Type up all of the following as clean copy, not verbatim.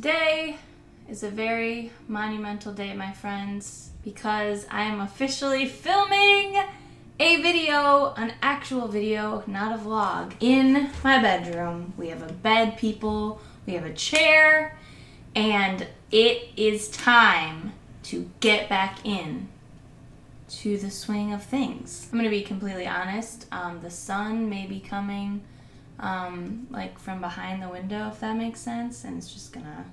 Today is a very monumental day, my friends, because I am officially filming a video, an actual video, not a vlog, in my bedroom. We have a bed, people, we have a chair, and it is time to get back in to the swing of things. I'm gonna be completely honest, the sun may be coming like from behind the window, if that makes sense, and it's gonna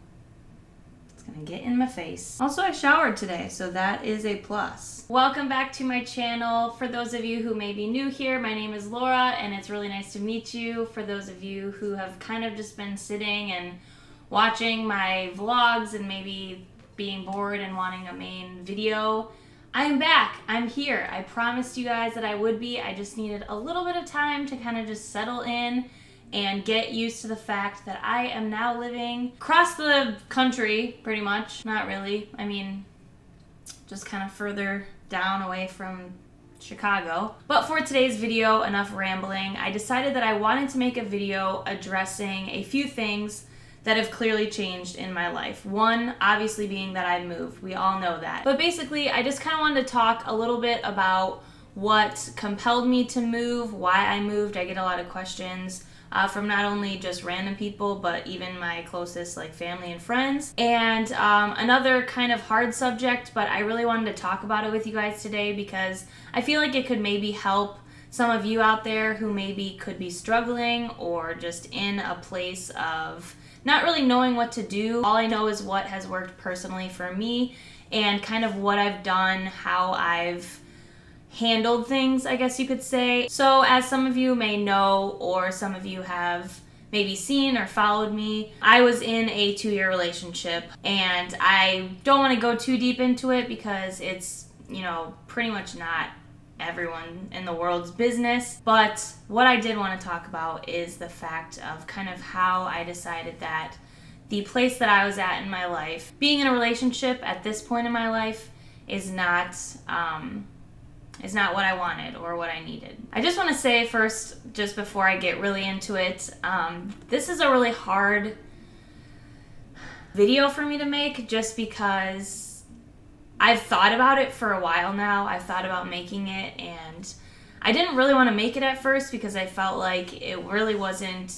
get in my face. Also, I showered today, so that is a plus. Welcome back to my channel. For those of you who may be new here, my name is Laura, and it's really nice to meet you. For those of you who have kind of just been sitting and watching my vlogs and maybe being bored and wanting a main video, I'm back. I'm here. I promised you guys that I would be. I just needed a little bit of time to kind of just settle in and get used to the fact that I am now living across the country, pretty much. Not really. I mean, just kind of further down away from Chicago. But for today's video, enough rambling, I decided that I wanted to make a video addressing a few things that have clearly changed in my life. One, obviously, being that I moved. We all know that. But basically, I just kind of wanted to talk a little bit about what compelled me to move, why I moved. I get a lot of questions from not only just random people, but even my closest family and friends. And another kind of hard subject, but I really wanted to talk about it with you guys today because I feel like it could maybe help some of you out there who maybe could be struggling or just in a place of not really knowing what to do. All I know is what has worked personally for me and kind of what I've done, how I've handled things, I guess you could say. So as some of you may know, or some of you have maybe seen or followed me, I was in a 2-year relationship, and I don't want to go too deep into it because it's, pretty much not everyone in the world's business. But what I did want to talk about is the fact of kind of how I decided that the place that I was at in my life, being in a relationship at this point in my life, is not what I wanted or what I needed. I just want to say first, just before I get really into it, this is a really hard video for me to make just because I've thought about it for a while now. I've thought about making it, and I didn't really want to make it at first because I felt like it really wasn't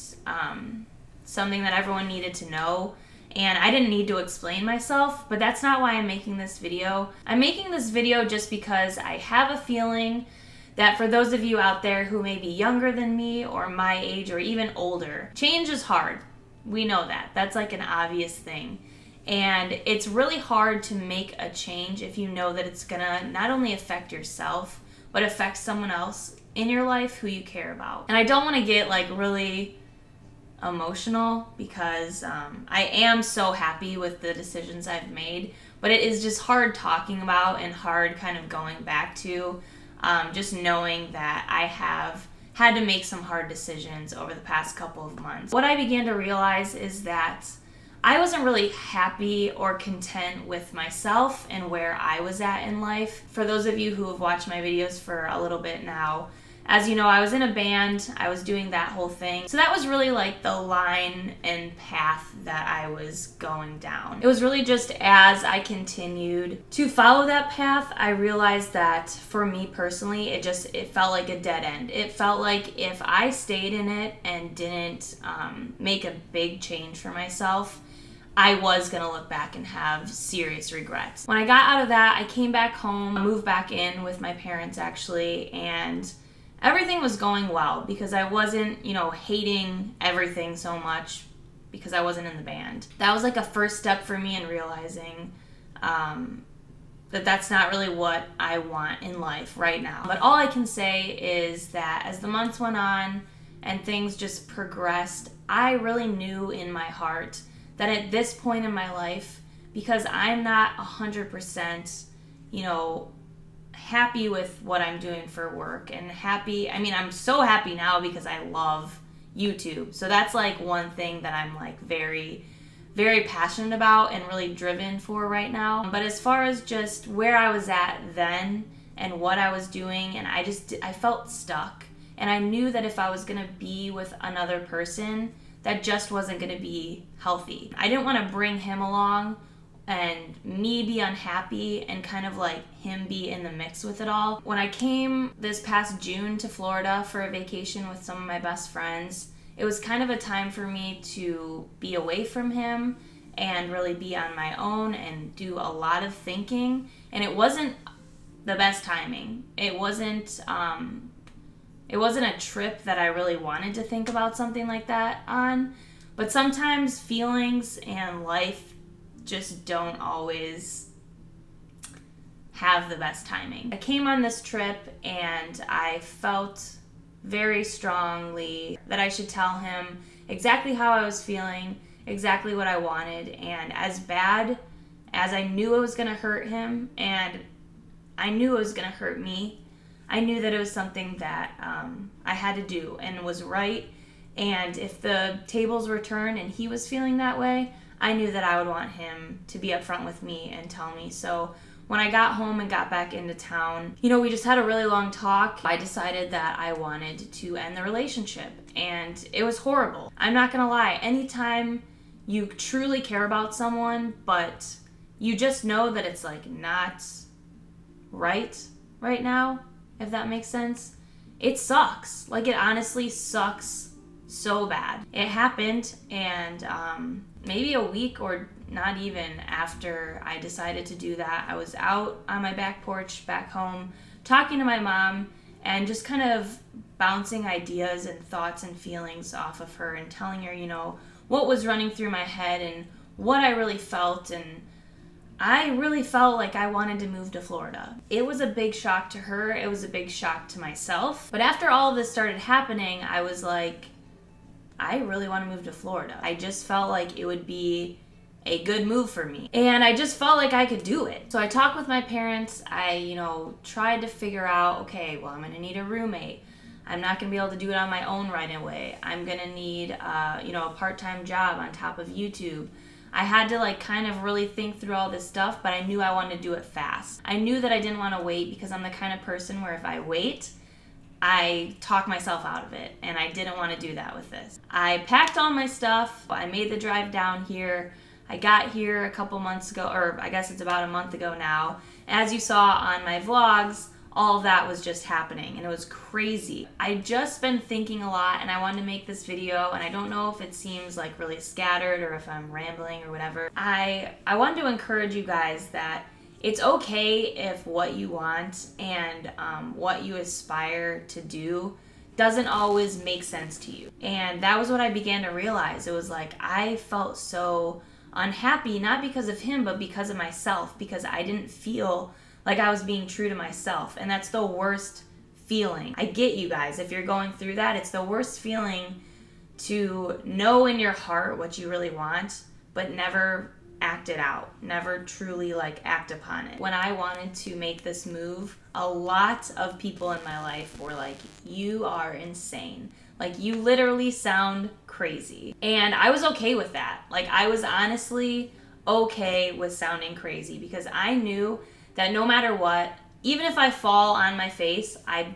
something that everyone needed to know. And I didn't need to explain myself, but that's not why I'm making this video. I'm making this video just because I have a feeling that for those of you out there who may be younger than me or my age or even older, change is hard. We know that. That's like an obvious thing. And it's really hard to make a change if you know that it's gonna not only affect yourself, but affect someone else in your life who you care about. And I don't want to get really emotional because I am so happy with the decisions I've made, but it is just hard talking about and hard kind of going back to just knowing that I have had to make some hard decisions over the past couple of months. What I began to realize is that I wasn't really happy or content with myself and where I was at in life. For those of you who have watched my videos for a little bit now, as you know, I was in a band, I was doing that whole thing. So that was really the line and path that I was going down. It was really just as I continued to follow that path, I realized that for me personally, it felt like a dead end. It felt like if I stayed in it and didn't make a big change for myself, I was gonna look back and have serious regrets. When I got out of that, I came back home, moved back in with my parents actually, and everything was going well because I wasn't, hating everything so much because I wasn't in the band. That was a first step for me in realizing that that's not really what I want in life right now. But all I can say is that as the months went on and things just progressed, I really knew in my heart that at this point in my life, because I'm not 100%, happy with what I'm doing for work and happy. I mean, I'm so happy now because I love YouTube. So that's one thing that I'm very, very passionate about and really driven for right now. But as far as just where I was at then and what I was doing, and I felt stuck. And I knew that if I was gonna be with another person, that just wasn't going to be healthy. I didn't want to bring him along and me be unhappy and kind of like him be in the mix with it all. When I came this past June to Florida for a vacation with some of my best friends, it was kind of a time for me to be away from him and really be on my own and do a lot of thinking. And it wasn't the best timing. It wasn't a trip that I really wanted to think about something like that on. But sometimes feelings and life just don't always have the best timing. I came on this trip and I felt very strongly that I should tell him exactly how I was feeling, exactly what I wanted, and as bad as I knew it was going to hurt him and I knew it was going to hurt me, I knew that it was something that I had to do and was right. And if the tables were turned and he was feeling that way, I knew that I would want him to be upfront with me and tell me. So when I got home and got back into town, we just had a really long talk. I decided that I wanted to end the relationship, and it was horrible. I'm not gonna lie, anytime you truly care about someone, but you just know that it's like not right now, if that makes sense, it sucks. Like, it honestly sucks so bad. It happened, and maybe a week or not even after I decided to do that, I was out on my back porch back home talking to my mom and just kind of bouncing ideas and thoughts and feelings off of her and telling her, what was running through my head and what I really felt. And I really felt like I wanted to move to Florida. It was a big shock to her. It was a big shock to myself. But after all of this started happening, I was like, I really want to move to Florida. I just felt like it would be a good move for me. And I just felt like I could do it. So I talked with my parents. I, tried to figure out, okay, well, I'm going to need a roommate. I'm not going to be able to do it on my own right away. I'm going to need, a part-time job on top of YouTube. I had to kind of really think through all this stuff, but I knew I wanted to do it fast. I knew that I didn't want to wait because I'm the kind of person where if I wait, I talk myself out of it, and I didn't want to do that with this. I packed all my stuff. I made the drive down here. I got here a couple months ago, or I guess it's about a month ago now. As you saw on my vlogs, all of that was just happening, and it was crazy. I just been thinking a lot, and I wanted to make this video, and I don't know if it seems like really scattered or if I'm rambling or whatever. I wanted to encourage you guys that it's okay if what you want and what you aspire to do doesn't always make sense to you. And that was what I began to realize. It was like I felt so unhappy, not because of him, but because of myself, because I didn't feel like I was being true to myself. And that's the worst feeling. I get you guys. If you're going through that, it's the worst feeling to know in your heart what you really want, but never act it out, never truly act upon it. When I wanted to make this move, a lot of people in my life were like, you are insane. You literally sound crazy. And I was okay with that. I was honestly okay with sounding crazy because I knew that no matter what, even if I fall on my face, I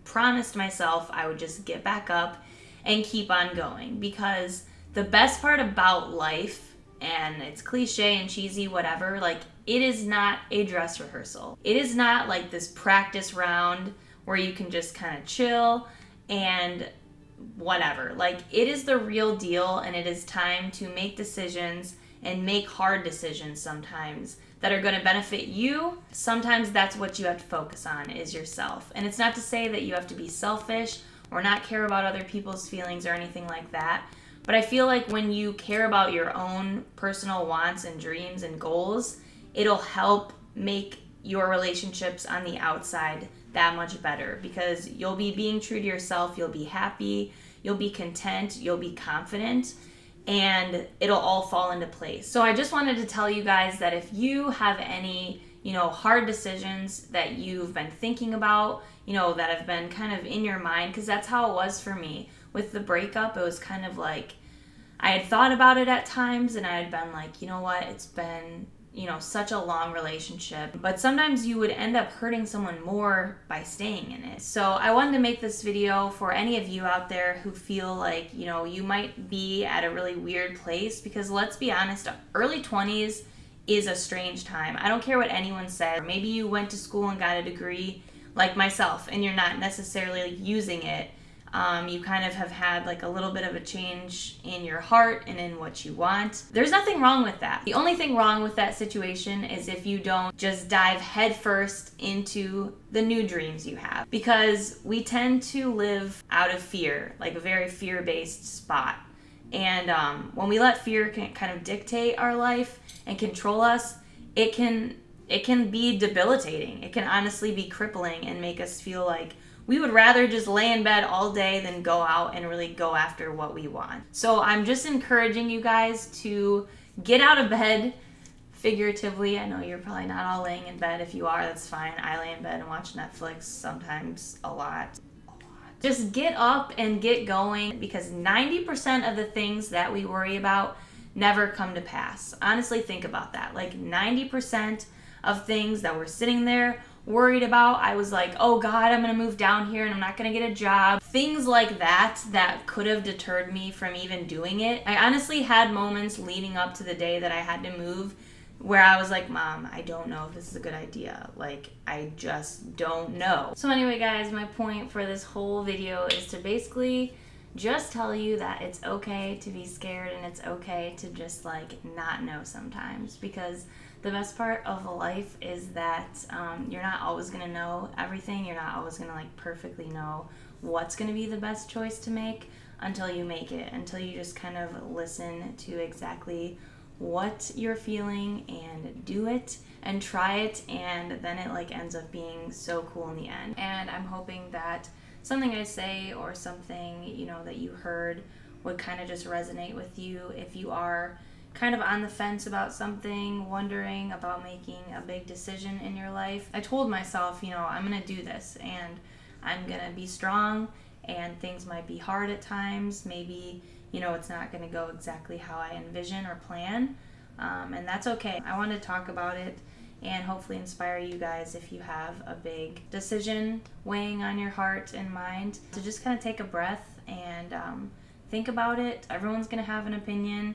promised myself I would just get back up and keep on going. Because the best part about life, and it's cliche and cheesy, whatever, it is not a dress rehearsal. It is not this practice round where you can just kind of chill and whatever. It is the real deal, and it is time to make decisions and make hard decisions sometimes that are going to benefit you. Sometimes that's what you have to focus on, is yourself. And it's not to say that you have to be selfish or not care about other people's feelings or anything like that. But I feel like when you care about your own personal wants and dreams and goals, it'll help make your relationships on the outside that much better, because you'll be being true to yourself, you'll be happy, you'll be content, you'll be confident, and it'll all fall into place. So I just wanted to tell you guys that if you have any, hard decisions that you've been thinking about, that have been kind of in your mind, because that's how it was for me. With the breakup, it was kind of I had thought about it at times, and I had been like, you know what, it's been, you know, such a long relationship, but sometimes you would end up hurting someone more by staying in it. So I wanted to make this video for any of you out there who feel like, you know, you might be at a really weird place, because let's be honest, early 20s is a strange time. I don't care what anyone said. Maybe you went to school and got a degree like myself and you're not necessarily using it. You kind of have had like a little bit of a change in your heart and in what you want. There's nothing wrong with that. The only thing wrong with that situation is if you don't just dive headfirst into the new dreams you have. Because we tend to live out of fear, like a very fear-based spot. And when we let fear kind of dictate our life and control us, it can be debilitating. It can honestly be crippling and make us feel like we would rather just lay in bed all day than go out and really go after what we want. So I'm just encouraging you guys to get out of bed, figuratively. I know you're probably not all laying in bed. If you are, that's fine. I lay in bed and watch Netflix sometimes a lot. Just get up and get going, because 90% of the things that we worry about never come to pass. Honestly, think about that. Like 90% of things that we're sitting there worried about, I was like, oh God, I'm gonna move down here and I'm not gonna get a job. Things like that could have deterred me from even doing it. I honestly had moments leading up to the day that I had to move where I was like, Mom, I don't know if this is a good idea. Like, I just don't know. So anyway, guys, my point for this whole video is to basically just tell you that it's okay to be scared and it's okay to just like not know sometimes, because the best part of life is that you're not always gonna know everything. You're not always gonna like perfectly know what's gonna be the best choice to make until you make it, until you just kind of listen to exactly what you're feeling and do it and try it, and then it like ends up being so cool in the end. And I'm hoping that something I say or something, you know, that you heard would kind of just resonate with you if you are kind of on the fence about something, wondering about making a big decision in your life. I told myself, you know, I'm gonna do this and I'm gonna be strong, and things might be hard at times. Maybe, you know, it's not gonna go exactly how I envision or plan, and that's okay. I want to talk about it and hopefully inspire you guys, if you have a big decision weighing on your heart and mind, to just kind of take a breath and think about it. Everyone's gonna have an opinion.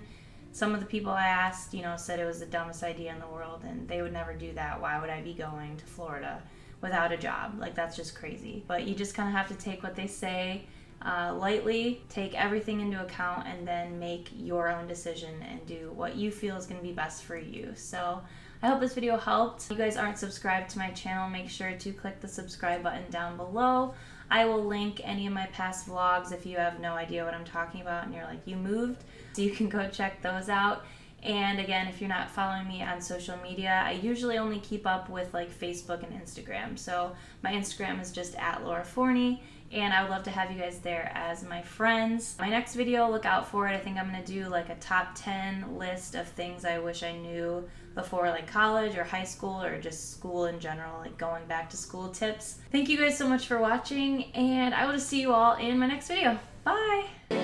Some of the people I asked, you know, said it was the dumbest idea in the world and they would never do that. Why would I be going to Florida without a job? Like, that's just crazy. But you just kind of have to take what they say lightly, take everything into account, and then make your own decision and do what you feel is going to be best for you. So I hope this video helped. If you guys aren't subscribed to my channel, make sure to click the subscribe button down below. I will link any of my past vlogs if you have no idea what I'm talking about and you're like, you moved, so you can go check those out. And again, if you're not following me on social media, I usually only keep up with like Facebook and Instagram. So my Instagram is just @LauraForney, and I would love to have you guys there as my friends. My next video, look out for it. I think I'm gonna do like a top 10 list of things I wish I knew before like college or high school or just school in general, like going back to school tips. Thank you guys so much for watching, and I will just see you all in my next video. Bye!